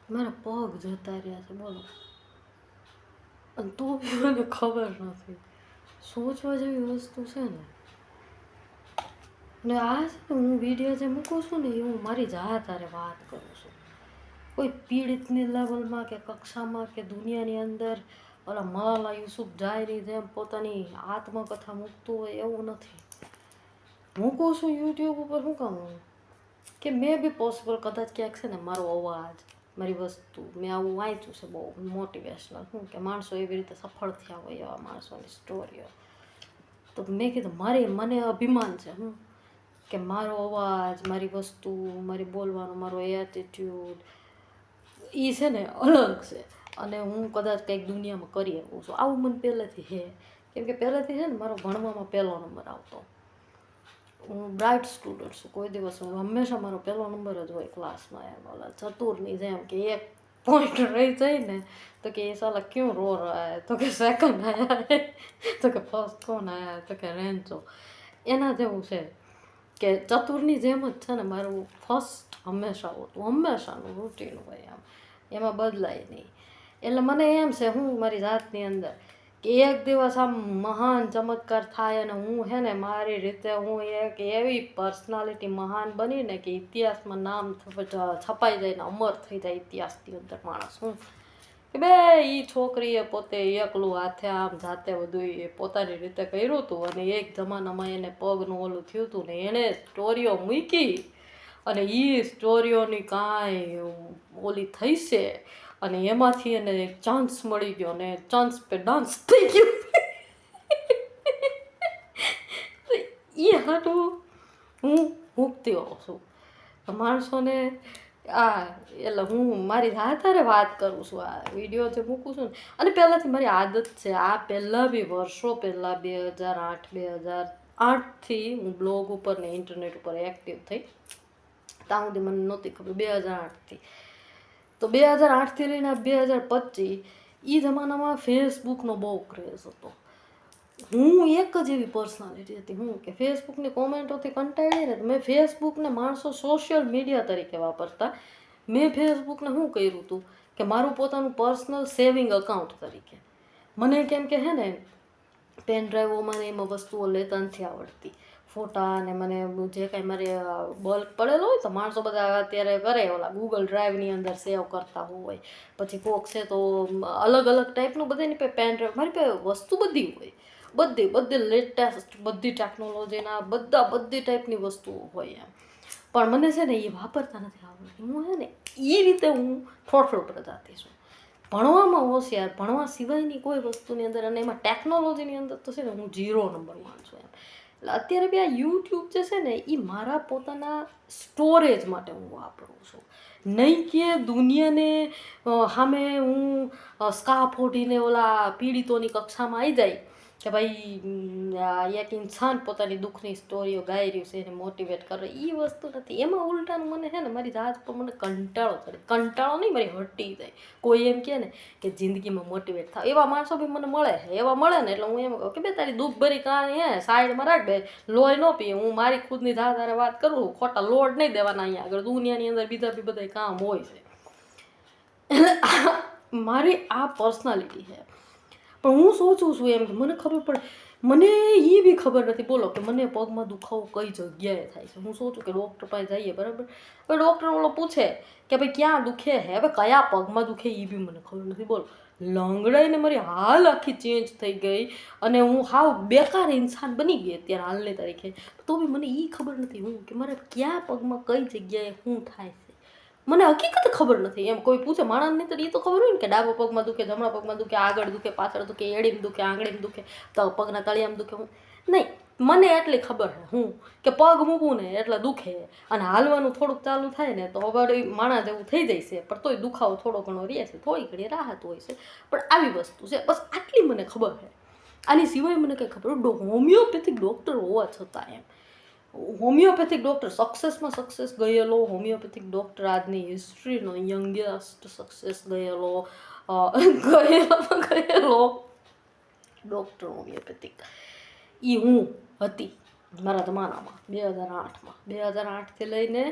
મારા પગ જતા રહ્યા છે બોલો, અને તો બી મને ખબર નથી. સોચવા જેવી વસ્તુ છે ને. ને આ છે ને હું વિડીયો જે મૂકું છું ને એ હું મારી જાત હારે વાત કરું છું. કોઈ પીડિતની લેવલમાં કે કક્ષામાં કે દુનિયાની અંદર ઓલા મલાલા યુસુફઝાઈની જેમ પોતાની આત્મકથા મૂકતું હોય એવું નથી. મૂકું છું યુટ્યુબ ઉપર. શું કામ કે મેં બી પોસિબલ કદાચ ક્યાંક છે ને મારો અવાજ, મારી વસ્તુ, મેં આવું વાંચ્યું છે બહુ મોટિવેશનલ, શું કે માણસો એવી રીતે સફળ થયા હોય એવા માણસોની સ્ટોરીઓ. તો મેં કીધું મને અભિમાન છે કે મારો અવાજ, મારી વસ્તુ, મારી બોલવાનો મારો એટીટ્યૂડ એ છે ને અલગ છે, અને હું કદાચ કંઈક દુનિયામાં કરી શકું છું. આવું મને પહેલેથી છે, કેમ કે પહેલેથી છે ને મારો ભણવામાં પહેલો નંબર આવતો. હું બ્રાઇટ સ્ટુડન્ટ છું, કોઈ દિવસ હંમેશા મારો પહેલો નંબર જ હોય ક્લાસમાં. એમ ઓલા ચતુરની જેમ કે એક પોઈન્ટ રહી જાય ને તો કે એ સાલા ક્यों રો रहा है, તો કે સેકન્ડ આયા है, તો કે ફર્સ્ટ કોણ આયા, તો કે રેન્ચો. એના જેવું છે કે ચતુરની જેમ જ છે ને મારું ફર્સ્ટ હંમેશા હોતું, હંમેશાનું રૂટીન હોય એમ, એમાં બદલાય નહીં. એટલે મને એમ છે હું મારી જાતની અંદર કે એક દિવસ આમ મહાન ચમત્કાર થાય અને હું છે ને મારી રીતે હું એક એવી પર્સનાલિટી મહાન બનીને કે ઇતિહાસમાં નામ છપાઈ જાય ને અમર થઈ જાય ઇતિહાસની અંદર માણસ. હું કે બે એ છોકરીએ પોતે એકલું હાથે આમ જાતે બધું એ પોતાની રીતે કર્યું હતું, અને એક જમાનામાં એને પગનું ઓલું થયું હતું ને એણે સ્ટોરીઓ મૂકી, અને એ સ્ટોરીઓની કાંઈ ઓલી થઈ છે, અને એમાંથી એને એક ચાન્સ મળી ગયો ને ચાન્સ પે ડાન્સ થઈ ગયું. એ હાટું હું મૂકતી હોઉં છું માણસોને. એટલે હું મારી હાથારે વાત કરું છું આ વિડીયો જે મૂકું છું ને. અને પહેલાંથી મારી આદત છે, આ પહેલાં બી વર્ષો પહેલાં 2008થી હું બ્લોગ ઉપર ને ઇન્ટરનેટ ઉપર એક્ટિવ થઈ. ત્યાં સુધી મને નહોતી ખબર 2008થી. તો 2008થી લઈને 2025 એ જમાનામાં ફેસબુકનો બહુ ક્રેઝ હતો. હું એક જ એવી પર્સનાલિટી હતી હું કે ફેસબુકની કોમેન્ટોથી કંટાળી ને મેં ફેસબુકને માણસો સોશિયલ મીડિયા તરીકે વાપરતા. મેં ફેસબુકને શું કર્યું હતું કે મારું પોતાનું પર્સનલ સેવિંગ અકાઉન્ટ તરીકે. મને કેમ કે હે ને પેન ડ્રાઈવોમાં એમાં વસ્તુઓ લેતા નથી આવડતી, ફોટા અને મને જે કાંઈ મારે બલ્ક પડેલો હોય તો માણસો બધા અત્યારે કરે ઓલા ગૂગલ ડ્રાઈવની અંદર સેવ કરતા હોય. પછી કોક છે તો અલગ અલગ ટાઈપનું બધાની પેન ડ્રાઈવ, મારી પાસે વસ્તુ બધી હોય, બધી લેટેસ્ટ બધી ટેકનોલોજીના બધી ટાઈપની વસ્તુઓ હોય એમ. પણ મને છે ને એ વાપરતા નથી આવડતું. હું છે ને એ રીતે હું થોડો પ્રજાતિ છું. ભણવામાં હોશિયાર, ભણવા સિવાયની કોઈ વસ્તુની અંદર, અને એમાં ટેકનોલોજીની અંદર તો છે ને હું 0 નંબરમાં છું એમ. એટલે અત્યારે બી આ યુટ્યુબ જે છે ને એ મારા પોતાના સ્ટોરેજ માટે હું વાપરું છું, નહીં કે દુનિયાને સામે હું સ્કાર્ફ ઓઢીને ઓલા પીડિતોની કક્ષામાં આવી જાય કે ભાઈ એક ઇન્સાન પોતાની દુઃખની સ્ટોરીઓ ગાઈ રહ્યું છે એને મોટિવેટ કરે. એ વસ્તુ નથી. એમાં ઉલટાનું મને છે ને મારી જાત પર મને કંટાળો ચડે. કંટાળો નહીં, મારી હટી જાય. કોઈ એમ કહે ને કે જિંદગીમાં મોટિવેટ થાય એવા માણસો બી મને મળે છે, એવા મળે ને એટલે હું એમ કહું કે બે તારી દુઃખ ભરી કહાની હે સાઈડમાં રાખ, બે લોહી ન પીએ, હું મારી ખુદની જાત હારે વાત કરું છું, ખોટા લોડ નહીં દેવાના. અહીંયા આગળ દુનિયાની અંદર બીજા બી બધા કામ હોય છે. એટલે મારી આ પર્સનાલિટી છે. પણ હું સોચું છું એમ કે મને ખબર પડે, મને એ બી ખબર નથી બોલો કે મને પગમાં દુખાવો કઈ જગ્યાએ થાય છે. હું સોચું કે ડૉક્ટર પાસે જઈએ બરાબર, હવે ડૉક્ટર ઓલો પૂછે કે ભાઈ ક્યાં દુખે છે, હવે કયા પગમાં દુખે એ બી મને ખબર નથી બોલો. લંગડાઈને મારી હાલ આખી ચેન્જ થઈ ગઈ, અને હું હાવ બેકાર ઇન્સાન બની ગઈ અત્યારે હાલની તારીખે. તો બી મને એ ખબર નથી હું કે મારે ક્યાં પગમાં કઈ જગ્યાએ શું થાય છે. મને હકીકત ખબર નથી. એમ કોઈ પૂછે માણસને તો એ તો ખબર હોય ને કે ડાબો પગમાં દુખે, જમણા પગમાં દુખે, આગળ દુખે, પાછળ દુખે, એડીમાં દુખે, આંગળીમાં દુખે, તો પગના તળિયામાં દુખે. હું નહીં, મને એટલી ખબર છે હું કે પગ મૂકું ને એટલે દુખે, અને હાલવાનું થોડુંક ચાલુ થાય ને તો હવે માણસ જેવું થઈ જાય છે, પણ તોય દુખાવો થોડો ઘણો રહે છે, થોડી ઘણી રાહત હોય છે. પણ આવી વસ્તુ છે, બસ આટલી મને ખબર છે. આની સિવાય મને કંઈ ખબર. હોમિયોપેથિક ડૉક્ટર હોવા છતાં એમ હોમિયોપેથિક ડૉક્ટર સક્સેસમાં સક્સેસ ગયેલો હોમિયોપેથિક ડૉક્ટર, આજની હિસ્ટ્રીનો યંગેસ્ટ સક્સેસ ગયેલો ડૉક્ટર હોમિયોપેથિક એ હું હતી. મારા જમાનામાં 2008માં 2008થી લઈને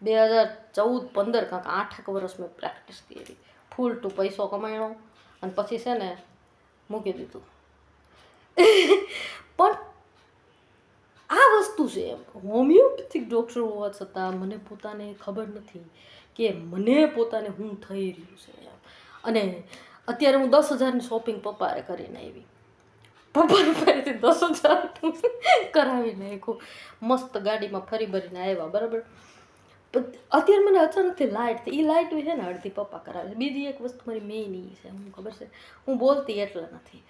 2014-15 કાંક 8 વર્ષ મેં પ્રેક્ટિસ કરી, ફૂલ ટુ પૈસો કમાયો અને પછી છે ને મૂકી દીધું. પણ આ વસ્તુ છે એમ, હોમિયોપેથિક ડૉક્ટર હોવા છતાં મને પોતાને ખબર નથી કે મને પોતાને હું થઈ રહ્યું છે એમ. અને અત્યારે હું 10,000ની શોપિંગ પપ્પાએ કરીને આવી, પપ્પાને ફરીથી 10,000 કરાવી નાખ્યું, મસ્ત ગાડીમાં ફરી ભરીને આવ્યા, બરાબર. અત્યારે મને અચાનકથી લાઇટ, એ લાઇટ છે ને અડધી પપ્પા કરાવે છે. બીજી એક વસ્તુ મારી મેઇન એ છે, હું ખબર છે હું બોલતી એટલે નથી,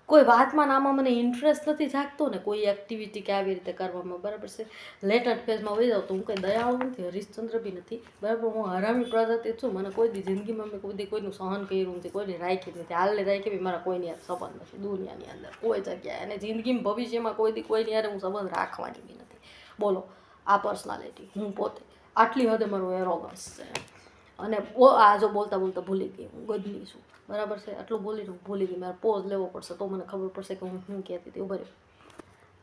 કોઈ વાતમાં આમાં મને ઇન્ટરેસ્ટ નથી જાગતો ને કોઈ એક્ટિવિટી કે આવી રીતે કરવામાં, બરાબર છે. લેટન્ટ ફેઝમાં વહી જાઉં તો હું કંઈ દયાળુ નથી, હરિશ્ચંદ્ર બી નથી, બરાબર. હું હરામી પ્રજાતિ છું, મને કોઈ દી જિંદગીમાં મેં કોઈ દી કોઈનું સહન કર્યું નથી, કોઈને રાખી નથી, હાલને રાખી બી મારા કોઈની યાર સંબંધ નથી દુનિયાની અંદર કોઈ જગ્યાએ, અને જિંદગીમાં ભવિષ્યમાં કોઈ દી કોઈની યાર હું સંબંધ રાખવાની બી નથી. બોલો, આ પર્સનાલિટી હું પોતે આટલી હદે મારો એરોગન્સ છે. અને આ જો બોલતા બોલતા ભૂલી ગઈ, હું ગદની છું, બરાબર છે. આટલું બોલીને હું ભૂલી ગઈ, મારે પોઝ લેવો પડશે તો મને ખબર પડશે કે હું શું કહેતી હતી. ઉભા રહ્યો.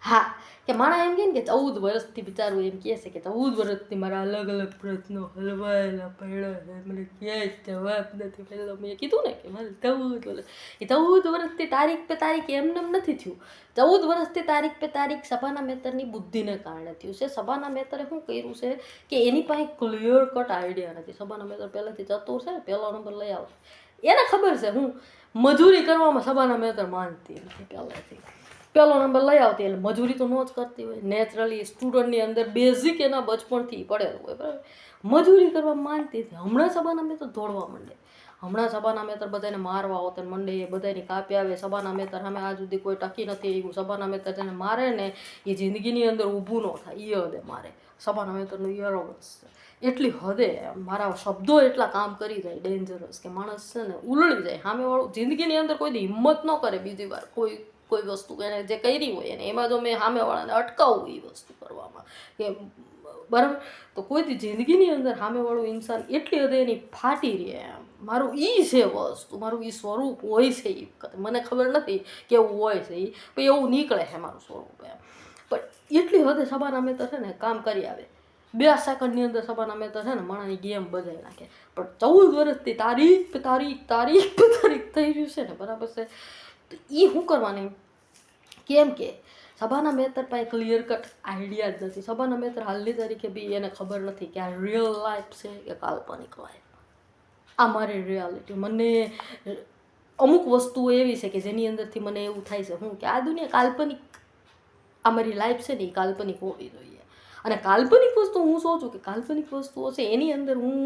હા, કે માણા એમ કહે ને કે 14 વર્ષથી બિચારું એમ કહે છે કે 14 વર્ષથી મારા અલગ અલગ પ્રશ્નો હલવાયેલા પડ્યા છે, મને ક્યાંય જવાબ નથી મળ્યો. મેં કીધું ને કે મારે 14 વર્ષ, એ 14 વર્ષથી તારીખ પે તારીખ એમને એમ નથી થયું. 14 વર્ષથી તારીખ પે તારીખ સબાના મેતરની બુદ્ધિને કારણે થયું છે. સબાના મેતરે શું કર્યું છે કે એની પાસે ક્લિયર કટ આઈડિયા નથી. સબાના મેતર પહેલાંથી ચતુર છે ને, પહેલો નંબર લઈ આવતો, એને ખબર છે હું મજૂરી કરવામાં સબાના મેતર માનતી નથી પહેલાંથી. પહેલો નંબર લઈ આવતી એટલે મજૂરી તો ન જ કરતી હોય, નેચરલી સ્ટુડન્ટની અંદર બેઝિક એના બચપણથી પડેલું હોય, બરાબર. મજૂરી કરવા માનતી હતી. હમણાં સબાના મેતર દોડવા માંડે, હમણાં સબાના મેતર બધાને મારવા હોતે મંડે, એ બધાની કાપી આવે. સબાના મેતર સામે આજ સુધી કોઈ ટકી નથી એવું. સબાના મેતર જેને મારે ને એ જિંદગીની અંદર ઊભું ન થાય, એ હદે મારે. સબાના મેતરનું એરોગન્સ છે એટલી હદે, મારા શબ્દો એટલા કામ કરી જાય ડેન્જરસ કે માણસ છે ને ઉલળી જાય. સામેવાળું જિંદગીની અંદર કોઈ હિંમત ન કરે બીજી વાર કોઈ વસ્તુ એને જે કરી હોય એને, એમાં જો મેં સામેવાળાને અટકાવવું એ વસ્તુ કરવામાં કે બરાબર, તો કોઈ જિંદગીની અંદર સામેવાળું ઇન્સાન એટલી હદે એની ફાટી રહે એમ. મારું એ છે વસ્તુ, મારું એ સ્વરૂપ હોય છે. એ મને ખબર નથી કેવું હોય છે, એ પણ એવું નીકળે છે મારું સ્વરૂપ એમ. પણ એટલી હદે સબાના મેતર છે ને કામ કરી આવે. 2 સેકન્ડની અંદર સબાના મેતર છે ને માણાની ગેમ બજાવી નાખે. પણ 14 વર્ષથી તારીખ તારીખ તારીખ તારીખ થઈ રહ્યું છે ને, બરાબર છે. તો એ શું કરવાની, કેમ કે સબાના મેતર પાસે ક્લિયર કટ આઈડિયા જ નથી. સબાના મેતર હાલની તારીખે બી એને ખબર નથી કે આ રિયલ લાઈફ છે કે કાલ્પનિક લાઈફ. આ મારી રિયાલિટી. મને અમુક વસ્તુઓ એવી છે કે જેની અંદરથી મને એવું થાય છે હું કે આ દુનિયા કાલ્પનિક, આ મારી લાઈફ છે ને એ કાલ્પનિક હોવી જોઈએ. અને કાલ્પનિક વસ્તુ હું સોચું કે કાલ્પનિક વસ્તુઓ છે એની અંદર હું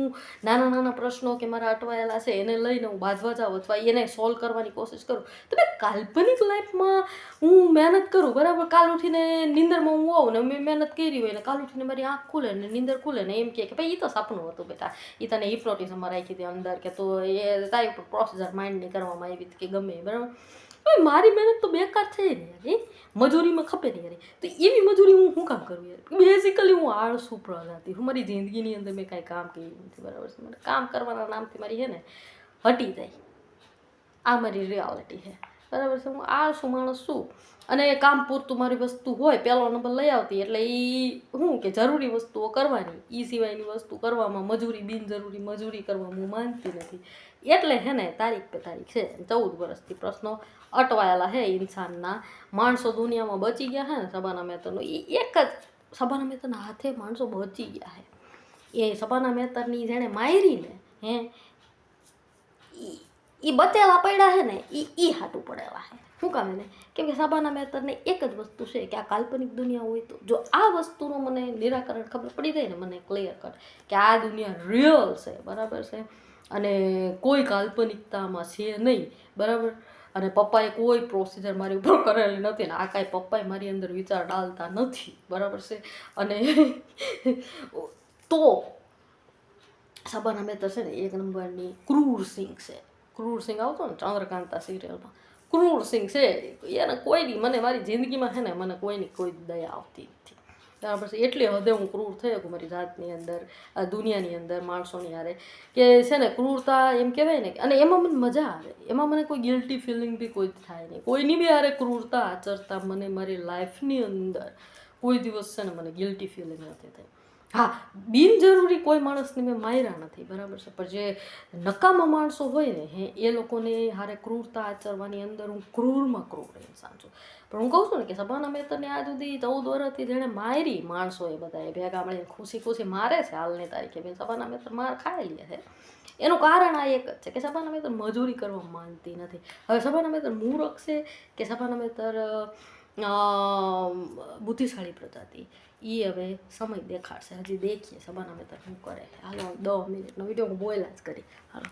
નાના નાના પ્રશ્નો કે મારા અટવાયેલા છે એને લઈને હું બાજવા જાઉં અથવા એને સોલ્વ કરવાની કોશિશ કરું. તો મેં કાલ્પનિક લાઈફમાં હું મહેનત કરું, બરાબર. કાલ ઉઠીને નીંદરમાં હું આવું ને મેં મહેનત કરી હોય ને કાલ ઉઠીને મારી આંખ ખુલે ને નીંદર ખુલે ને એમ કે ભાઈ એ તો સપનું હતું બેટા, એ તને હિપ્નોટિઝમમાં રાખી દે અંદર કે તો એ તારી ઉપર પ્રોસીજર માઇન્ડની કરવામાં આવી કે ગમે, બરાબર. મારી મહેનત તો બેકાર છે ને યાર, મજૂરીમાં ખપે ને યાર. તો એવી મજૂરી હું શું કામ કરું યાર? બેઝિકલી હું આળસુ પ્રજાતિ, હું મારી જિંદગીની અંદર મેં કાંઈ કામ કર્યું નથી, બરાબર છે. મને કામ કરવાના નામથી મારી છે ને હટી જાય, આ મારી રિયાલિટી છે, બરાબર છે. હું આળસુ માણસ છું અને કામ પૂરતું મારી વસ્તુ હોય પહેલો નંબર લઈ આવતી એટલે એ શું કે જરૂરી વસ્તુઓ કરવાની, એ સિવાયની વસ્તુ કરવામાં મજૂરી, બિનજરૂરી મજૂરી કરવામાં હું માનતી નથી. એટલે છે ને તારીખ પે તારીખ છે. 14 વર્ષથી પ્રશ્નો અટવાયેલા છે ઇન્સાનના. માણસો દુનિયામાં બચી ગયા છે ને સબાના મેતરનો એ એક જ, સબાના મેતરના હાથે માણસો બચી ગયા છે. એ સબાના મેતરની જેણે માયરીને હે એ બચેલા પડ્યા છે ને એ હાટું પડેલા છે. શું કામ એને? કેમ કે સબાના મેતરને એક જ વસ્તુ છે કે આ કાલ્પનિક દુનિયા હોય તો જો આ વસ્તુનો મને નિરાકરણ ખબર પડી જાય ને મને ક્લિયર કટ કે આ દુનિયા રિયલ છે, બરાબર છે, અને કોઈ કાલ્પનિકતામાં છે નહીં, બરાબર. અને પપ્પાએ કોઈ પ્રોસિજર મારી ઉપર કરેલી નથી ને આ કાંઈ પપ્પાએ મારી અંદર વિચાર ડાલતા નથી, બરાબર છે. અને તો સબાના મેતર છે ને 1 નંબરની ક્રૂર સિંગ છે. ક્રૂર સિંગ આવતો ને ચંદ્રકાંતા સિરિયલમાં, ક્રૂર સિંગ છે. એને કોઈની મને મારી જિંદગીમાં છે ને મને કોઈની કોઈ દયા આવતી નથી, બરાબર છે. એટલી હદે હું ક્રૂર થઈ શકું મારી જાતની અંદર, આ દુનિયાની અંદર, માણસોની હારે, કે છે ને ક્રૂરતા એમ કહેવાય ને. અને એમાં મને મજા આવે, એમાં મને કોઈ ગિલ્ટી ફિલિંગ બી કોઈ થાય નહીં. કોઈની બી હારે ક્રૂરતા આચરતા મને મારી લાઈફની અંદર કોઈ દિવસ છે ને મને ગિલ્ટી ફિલિંગ નથી થઈ. હા, બિનજરૂરી કોઈ માણસને મેં માર્યા નથી, બરાબર છે, પણ જે નકામા માણસો હોય ને એ લોકોને હારે ક્રૂરતા આચરવાની અંદર હું ક્રૂરમાં ક્રૂર ઇન્સાન છું. પણ હું કહું છું ને કે શબાના મહેતાને આજ સુધી 14 વર્ષથી જેણે મારી માણસો એ બધા ભેગા મળીને ખુશી ખુશી મારે છે હાલની તારીખે. બેન શબાના મહેતા માર ખાઈ લે છે. એનું કારણ આ એક જ છે કે શબાના મહેતા મજૂરી કરવા માંગતી નથી. હવે શબાના મહેતા મૂરખ છે કે શબાના મહેતા બુદ્ધિશાળી પ્રજાતિ, એ હવે સમય દેખાડશે. હજી દેખીએ શબાના મહેતા શું કરે. હાલો 10 મિનિટનો વિડીયો હું બોલ્યા જ કરી. હાલો.